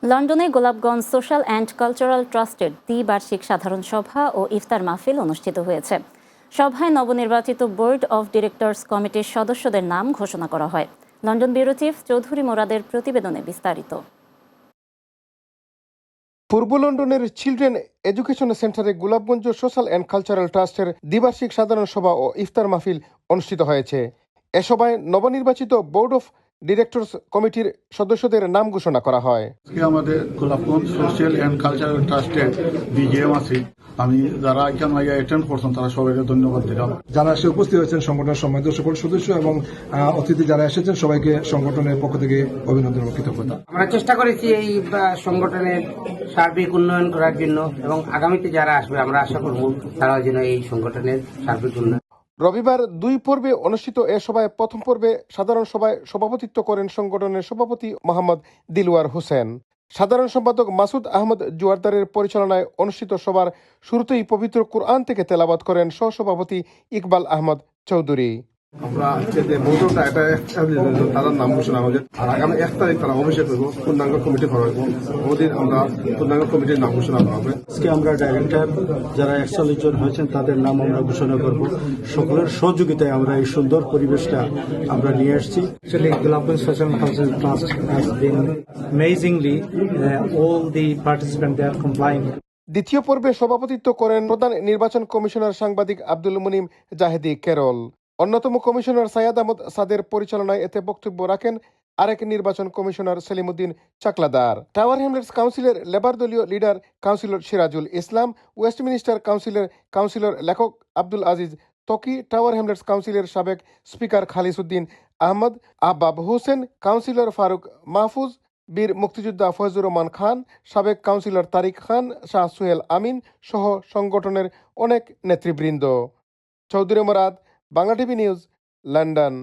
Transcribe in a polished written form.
লন্ডনে Golapganj social and cultural ট্রাস্টের দ্বিবার্ষিক সাধারণ সভা ও ইফতার মাহফিল অনুষ্ঠিত হয়েছে। সভায় নবনির্বাচিত বোর্ড অব ডিরেক্টর্স কমিটির সদস্যদের নাম ঘোষণা করা হয়। লন্ডন ব্যুরো চিফ চৌধুরী মোরাদের প্রতিবেদনে বিস্তারিত। পূর্ব লন্ডনের চিলড্রেন এডুকেশন সেন্টারে গোলাপগঞ্জ সোশ্যাল অ্যান্ড কালচারাল ট্রাস্টের দ্বিবার্ষিক সাধারণ সভা ও ইফতার মাহফিল অনুষ্ঠিত হয়েছে। এ সভায় নবনির্বাচিত বোর্ড অফ ডিরেক্টর্স কমিটির সদস্যদের নাম ঘোষণা করা হয়। আমাদের গোলাপগঞ্জ সোশ্যাল অ্যান্ড কালচারাল ট্রাস্টের বিজেএম আছে। আমি যারা এখানে অ্যাটেন্ড করছেন তারা সবাইকে ধন্যবাদ দিলাম। যারা এসে উপস্থিত হয়েছেন সংগঠনের সম্মানিত সকল সদস্য এবং অতিথি যারা এসেছেন সবাইকে সংগঠনের পক্ষ থেকে অভিনন্দন ও কৃতজ্ঞতা। আমরা চেষ্টা করেছি এই সংগঠনের সার্বিক উন্নয়ন করার জন্য এবং আগামীতে যারা আসবে আমরা আশা করব তারাও যেন এই সংগঠনের সার্বিক উন্নয়ন। রবিবার 2 পর্বে অনুষ্ঠিত এ সভায় প্রথম পর্বে সাধারণ সভায় সভাপতিত্ব করেন সংগঠনের সভাপতি মোহাম্মদ দিলওয়ার হোসেন। সাধারণ সম্পাদক মাসুদ আহমদ জোয়ারদারের পরিচালনায় অনুষ্ঠিত সভার শুরুতেই পবিত্র কুরআন থেকে তেলাওয়াত করেন সহসভাপতি ইকবাল আহমদ চৌধুরী। আমরা যে বোর্ডটা এটা তাদের নাম ঘোষণা হবে আর আগামী 1 তারিখ তারা অভিষেক করবো, পূর্ণাঙ্গ কমিটি করা হইব। ওদিন আমরা পূর্ণাঙ্গ কমিটির নাম ঘোষণা করা হবে। আজকে আমরা ডাইরেক্টর যারা 41 জন হয়েছেন তাদের নাম আমরা ঘোষণা করব। সকলের সহযোগিতায় আমরা এই সুন্দর পরিবেশটা আমরা নিয়ে আসছি। Actually, Golapganj Social and Cultural Trust has been amazingly all the participants they are complying. দ্বিতীয় পর্বে সভাপতিত্ব করেন প্রধান নির্বাচন কমিশনার সাংবাদিক আব্দুল মুনিম জাহেদি কেরল। অন্যতম কমিশনার সাইয়াদ আহমদ সাদের পরিচালনায় এতে বক্তব্য রাখেন আরেক নির্বাচন commissioner Salimuddin Chakladar. Tower Hamlets কাউন্সিলের লেবার দলীয় leader councillor Sirajul Islam, Westminster councillor লেখক আব্দুল আজিজ তকি, টাওয়ার হ্যামলেটস কাউন্সিলের সাবেক স্পিকার খালিসউদ্দিন আহমদ, আহবাব হোসেন, কাউন্সিলর ফারুক মাহফুজ, বীর মুক্তিযোদ্ধা ফয়জুর রহমান খান, সাবেক কাউন্সিলর তারিক খান, শাহ সুহেল আমিন সহ সংগঠনের অনেক নেতৃবৃন্দ। Chowdhury Morad, Bangla TV news, London.